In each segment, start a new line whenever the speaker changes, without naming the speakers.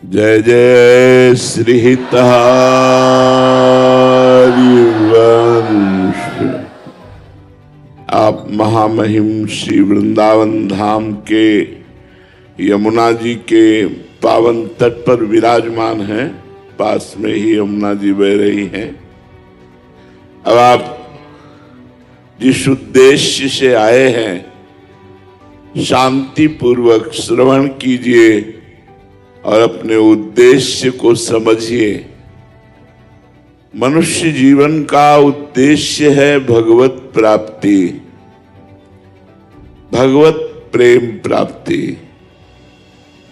जय जय श्री हितहरिवंश। आप महामहिम श्री वृंदावन धाम के यमुना जी के पावन तट पर विराजमान हैं। पास में ही यमुना जी बह रही हैं। अब आप जिस उद्देश्य से आए हैं शांति पूर्वक श्रवण कीजिए और अपने उद्देश्य को समझिए। मनुष्य जीवन का उद्देश्य है भगवत प्राप्ति, भगवत प्रेम प्राप्ति,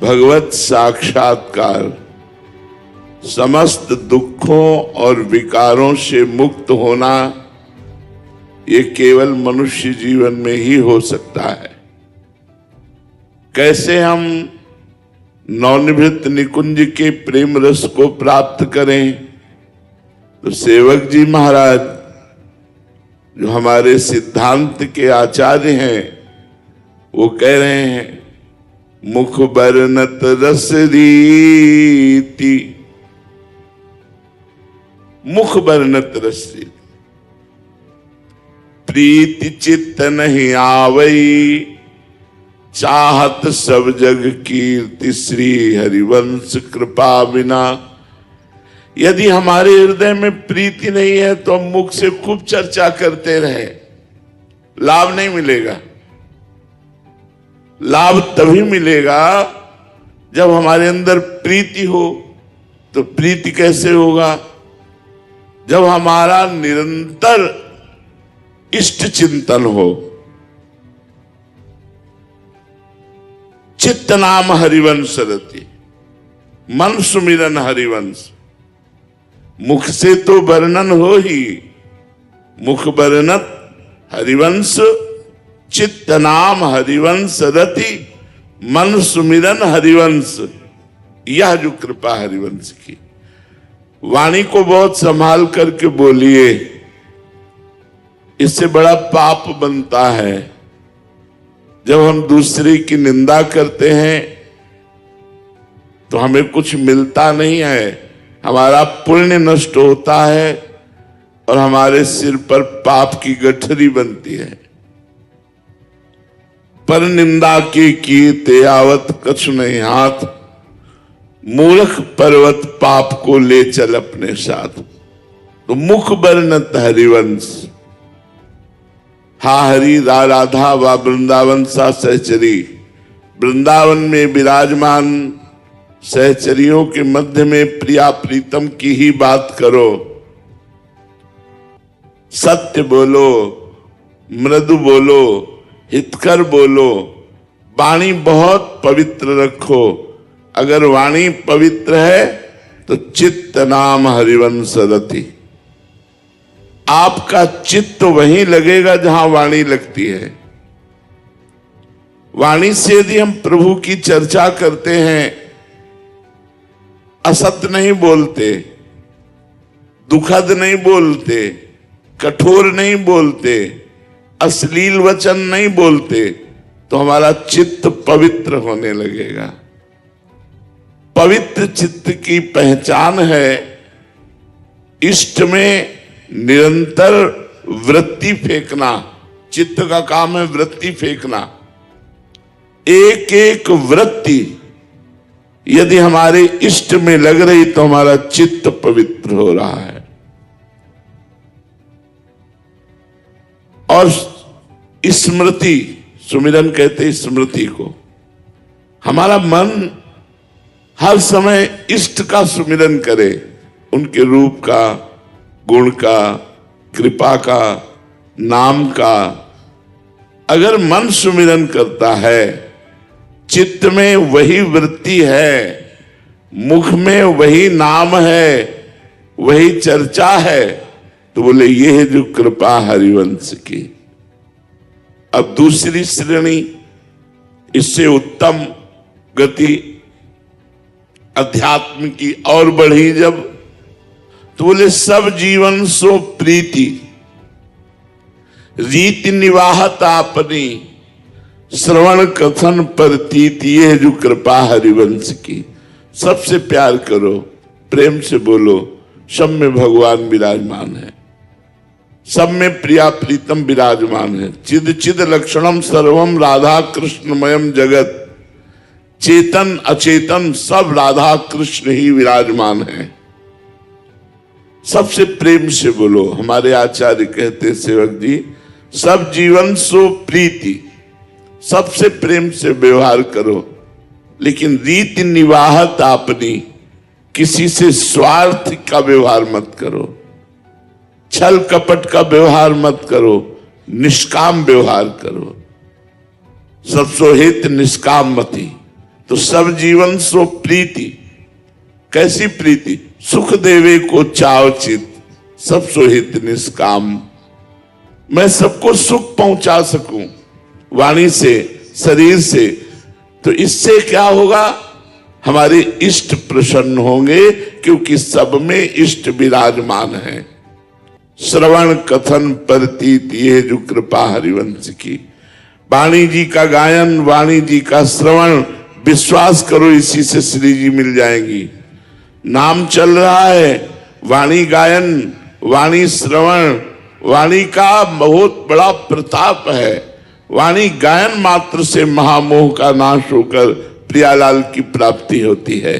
भगवत साक्षात्कार, समस्त दुखों और विकारों से मुक्त होना। ये केवल मनुष्य जीवन में ही हो सकता है। कैसे हम नवनिवृत्त निकुंज के प्रेम रस को प्राप्त करें? तो सेवक जी महाराज जो हमारे सिद्धांत के आचार्य हैं वो कह रहे हैं, मुख बरनत रस रीति, मुख बरनत रस रीति, प्रीति चित्त नहीं आवई, चाहत सब जग कीर्ति श्री हरिवंश कृपा बिना। यदि हमारे हृदय में प्रीति नहीं है तो हम मुख से खूब चर्चा करते रहे, लाभ नहीं मिलेगा। लाभ तभी मिलेगा जब हमारे अंदर प्रीति हो। तो प्रीति कैसे होगा? जब हमारा निरंतर इष्ट चिंतन हो। चित्त नाम हरिवंश रति, मन सुमिरन हरिवंश। मुख से तो वर्णन हो ही, मुख वर्णत हरिवंश, चित्त नाम हरिवंश रति, मन सुमिरन हरिवंश। यह जो कृपा हरिवंश की। वाणी को बहुत संभाल करके बोलिए, इससे बड़ा पाप बनता है। जब हम दूसरे की निंदा करते हैं तो हमें कुछ मिलता नहीं है, हमारा पुण्य नष्ट होता है और हमारे सिर पर पाप की गठरी बनती है। पर निंदा के कीते आवत कछु नहीं हाथ, मूर्ख पर्वत पाप को ले चल अपने साथ। तो मुख बरनत हरिवंश। हा हरि रा राधा वा वृंदावन सा सहचरी। वृंदावन में विराजमान सहचरियों के मध्य में प्रिया प्रीतम की ही बात करो। सत्य बोलो, मृदु बोलो, हितकर बोलो, वाणी बहुत पवित्र रखो। अगर वाणी पवित्र है तो चित्त नाम हरिवंश रति। आपका चित्त वहीं लगेगा जहां वाणी लगती है। वाणी से यदि हम प्रभु की चर्चा करते हैं, असत्य नहीं बोलते, दुखद नहीं बोलते, कठोर नहीं बोलते, अश्लील वचन नहीं बोलते, तो हमारा चित्त पवित्र होने लगेगा। पवित्र चित्त की पहचान है इष्ट में निरंतर वृत्ति फेंकना। चित्त का काम है वृत्ति फेंकना। एक एक वृत्ति यदि हमारे इष्ट में लग रही तो हमारा चित्त पवित्र हो रहा है। और स्मृति, सुमिरन कहते स्मृति को। हमारा मन हर समय इष्ट का सुमिरन करे, उनके रूप का, गुण का, कृपा का, नाम का। अगर मन सुमिरन करता है, चित्त में वही वृत्ति है, मुख में वही नाम है, वही चर्चा है, तो बोले ये है जो कृपा हरिवंश की। अब दूसरी श्रेणी, इससे उत्तम गति अध्यात्म की और बढ़ी जब, तो बोले सब जीवन सो प्रीति, रीति निवाहत आपनी, श्रवण कथन प्रतीत। ये जो कृपा हरिवंश की, सबसे प्यार करो, प्रेम से बोलो, सब में भगवान विराजमान है, सब में प्रिया प्रीतम विराजमान है। चिद चिद लक्षणम सर्वम राधा कृष्णमयम जगत, चेतन अचेतन सब राधा कृष्ण ही विराजमान है। सबसे प्रेम से बोलो। हमारे आचार्य कहते सेवक जी, सब जीवन सो प्रीति, सबसे प्रेम से व्यवहार करो, लेकिन रीति निवाहत आपनी, किसी से स्वार्थ का व्यवहार मत करो, छल कपट का व्यवहार मत करो, निष्काम व्यवहार करो। सब सो हित निष्काम मति, तो सब जीवन सो प्रीति। कैसी प्रीति? सुख देवे को चाव चित, सब सो हित निष्काम। मैं सबको सुख पहुंचा सकूं वाणी से, शरीर से, तो इससे क्या होगा? हमारे इष्ट प्रसन्न होंगे, क्योंकि सब में इष्ट विराजमान है। श्रवण कथन प्रतीत, ये जो कृपा हरिवंश की। वाणी जी का गायन, वाणी जी का श्रवण, विश्वास करो इसी से श्री जी मिल जाएंगी। नाम चल रहा है, वाणी गायन, वाणी श्रवण, वाणी का बहुत बड़ा प्रताप है। वाणी गायन मात्र से महामोह का नाश होकर प्रियालाल की प्राप्ति होती है।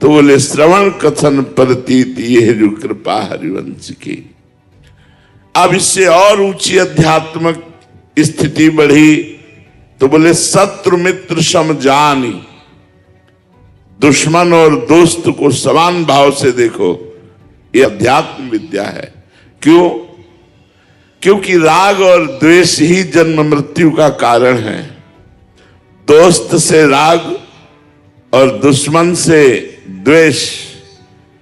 तो बोले श्रवण कथन प्रतीत, ये जो कृपा हरिवंश की। अब इससे और ऊंची अध्यात्मक स्थिति बढ़ी, तो बोले शत्रु मित्र सम जानी, दुश्मन और दोस्त को समान भाव से देखो। ये अध्यात्म विद्या है। क्यों? क्योंकि राग और द्वेष ही जन्म मृत्यु का कारण है। दोस्त से राग और दुश्मन से द्वेष,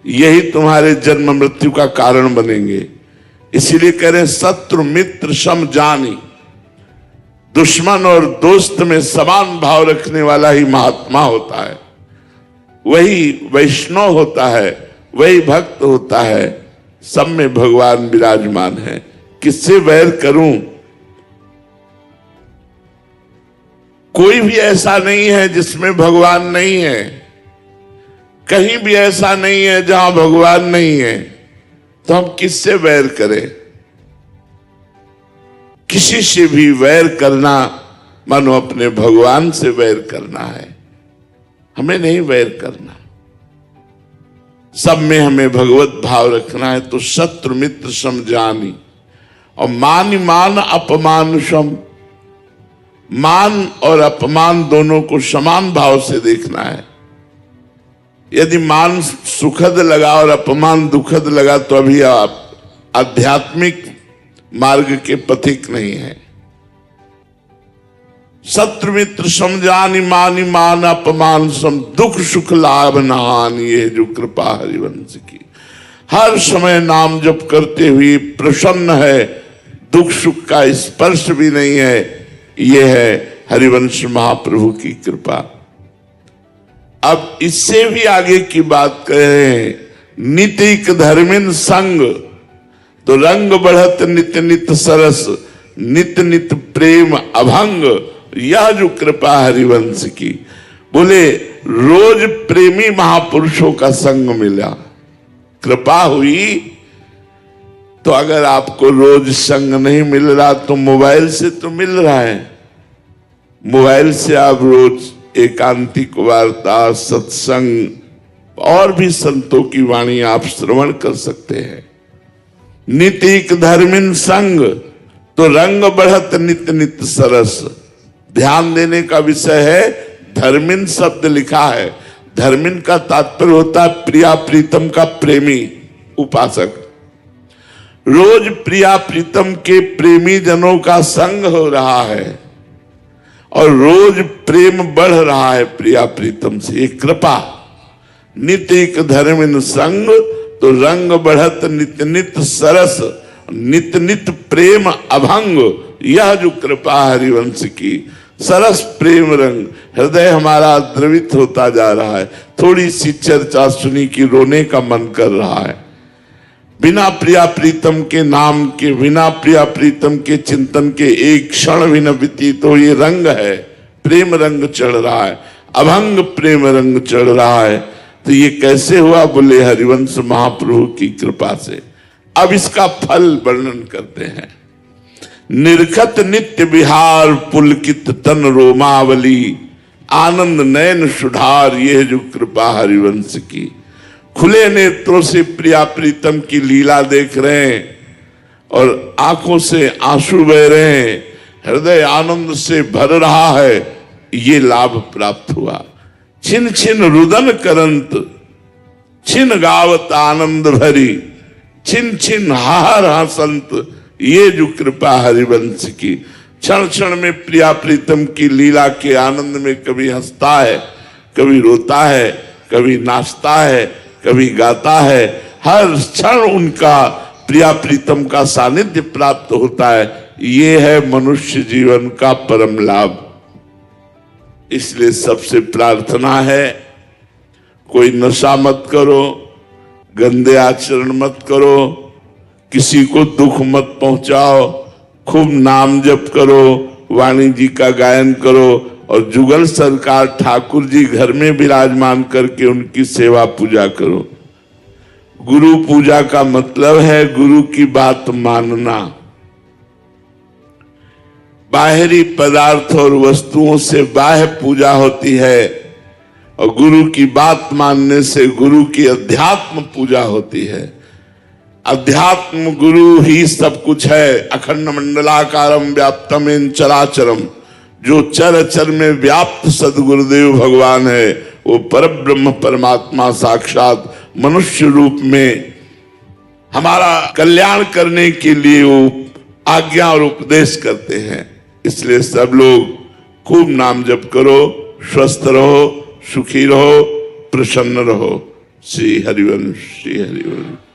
यही तुम्हारे जन्म मृत्यु का कारण बनेंगे। इसीलिए कह रहे हैं शत्रु मित्र सम जानी। दुश्मन और दोस्त में समान भाव रखने वाला ही महात्मा होता है, वही वैष्णव होता है, वही भक्त होता है। सब में भगवान विराजमान है। किससे वैर करूं? कोई भी ऐसा नहीं है जिसमें भगवान नहीं है। कहीं भी ऐसा नहीं है जहां भगवान नहीं है, तो हम किससे वैर करें? किसी से भी वैर करना मानो अपने भगवान से वैर करना है। हमें नहीं वैर करना, सब में हमें भगवत भाव रखना है। तो शत्रु मित्र सम जानी, और मान मान अपमान सम, मान और अपमान दोनों को समान भाव से देखना है। यदि मान सुखद लगा और अपमान दुखद लगा, तो अभी आप आध्यात्मिक मार्ग के पथिक नहीं है। शत्रु मित्र समझानी मानी मान अपमान सम, दुख सुख लाभ नहान, ये जो कृपा हरिवंश की। हर समय नाम जप करते हुए प्रसन्न है, दुख सुख का स्पर्श भी नहीं है। ये है हरिवंश महाप्रभु की कृपा। अब इससे भी आगे की बात कह रहे हैं, नितिक धर्मिन संग, तो रंग बढ़त नित नित सरस, नित नित प्रेम अभंग, यह जो कृपा हरिवंश की। बोले रोज प्रेमी महापुरुषों का संग मिला, कृपा हुई। तो अगर आपको रोज संग नहीं मिल रहा, तो मोबाइल से तो मिल रहा है। मोबाइल से आप रोज एकांतिक वार्ता, सत्संग और भी संतों की वाणी आप श्रवण कर सकते हैं। नितिक धर्मिन संग, तो रंग बढ़त नित नित सरस। ध्यान देने का विषय है, धर्मिन शब्द लिखा है। धर्मिन का तात्पर्य होता है प्रिया प्रीतम का प्रेमी, उपासक। रोज प्रिया प्रीतम के प्रेमी जनों का संग हो रहा है और रोज प्रेम बढ़ रहा है प्रिया प्रीतम से, ये कृपा। नितिक धर्मिन संग, तो रंग बढ़त नित नित सरस, नित नित प्रेम अभंग, यह जो कृपा हरिवंश की। सरस प्रेम रंग, हृदय हमारा द्रवित होता जा रहा है। थोड़ी सी चर्चा सुनी कि रोने का मन कर रहा है। बिना प्रिया प्रीतम के नाम के, बिना प्रिया प्रीतम के चिंतन के एक क्षण भी न व्यतीत हो। ये रंग है, प्रेम रंग चढ़ रहा है। अभंग प्रेम रंग चढ़ रहा है। तो ये कैसे हुआ? बोले हरिवंश महाप्रभु की कृपा से। अब इसका फल वर्णन करते हैं। निर्खत नित्य विहार पुलकित तन रोमावली, आनंद नयन सुधार ये जो कृपा हरिवंश की। खुले नेत्रों से प्रिया प्रीतम की लीला देख रहे हैं और आंखों से आंसू बह रहे हैं, हृदय आनंद से भर रहा है, ये लाभ प्राप्त हुआ। छिन छिन रुदन करंत, छिन गावत आनंद भरी, छिन छिन हाहर हसंत, ये जो कृपा हरिवंश की। क्षण क्षण में प्रिया प्रीतम की लीला के आनंद में कभी हंसता है, कभी रोता है, कभी नाचता है, कभी गाता है। हर क्षण उनका प्रिया प्रीतम का सानिध्य प्राप्त होता है। ये है मनुष्य जीवन का परम लाभ। इसलिए सबसे प्रार्थना है, कोई नशा मत करो, गंदे आचरण मत करो, किसी को दुख मत पहुंचाओ, खूब नाम जप करो, वाणी जी का गायन करो और जुगल सरकार ठाकुर जी घर में विराजमान करके उनकी सेवा पूजा करो। गुरु पूजा का मतलब है गुरु की बात मानना। बाहरी पदार्थ और वस्तुओं से बाह्य पूजा होती है और गुरु की बात मानने से गुरु की अध्यात्म पूजा होती है। अध्यात्म गुरु ही सब कुछ है। अखंड मंडलाकारम व्याप्तम इन चराचरम, जो चर अचर में व्याप्त सदगुरुदेव भगवान है, वो परब्रह्म परमात्मा साक्षात मनुष्य रूप में हमारा कल्याण करने के लिए वो आज्ञा और उपदेश करते हैं। इसलिए सब लोग खूब नाम जप करो, स्वस्थ रहो, सुखी रहो, प्रसन्न रहो। श्री हरिवंश, श्री हरिवंश।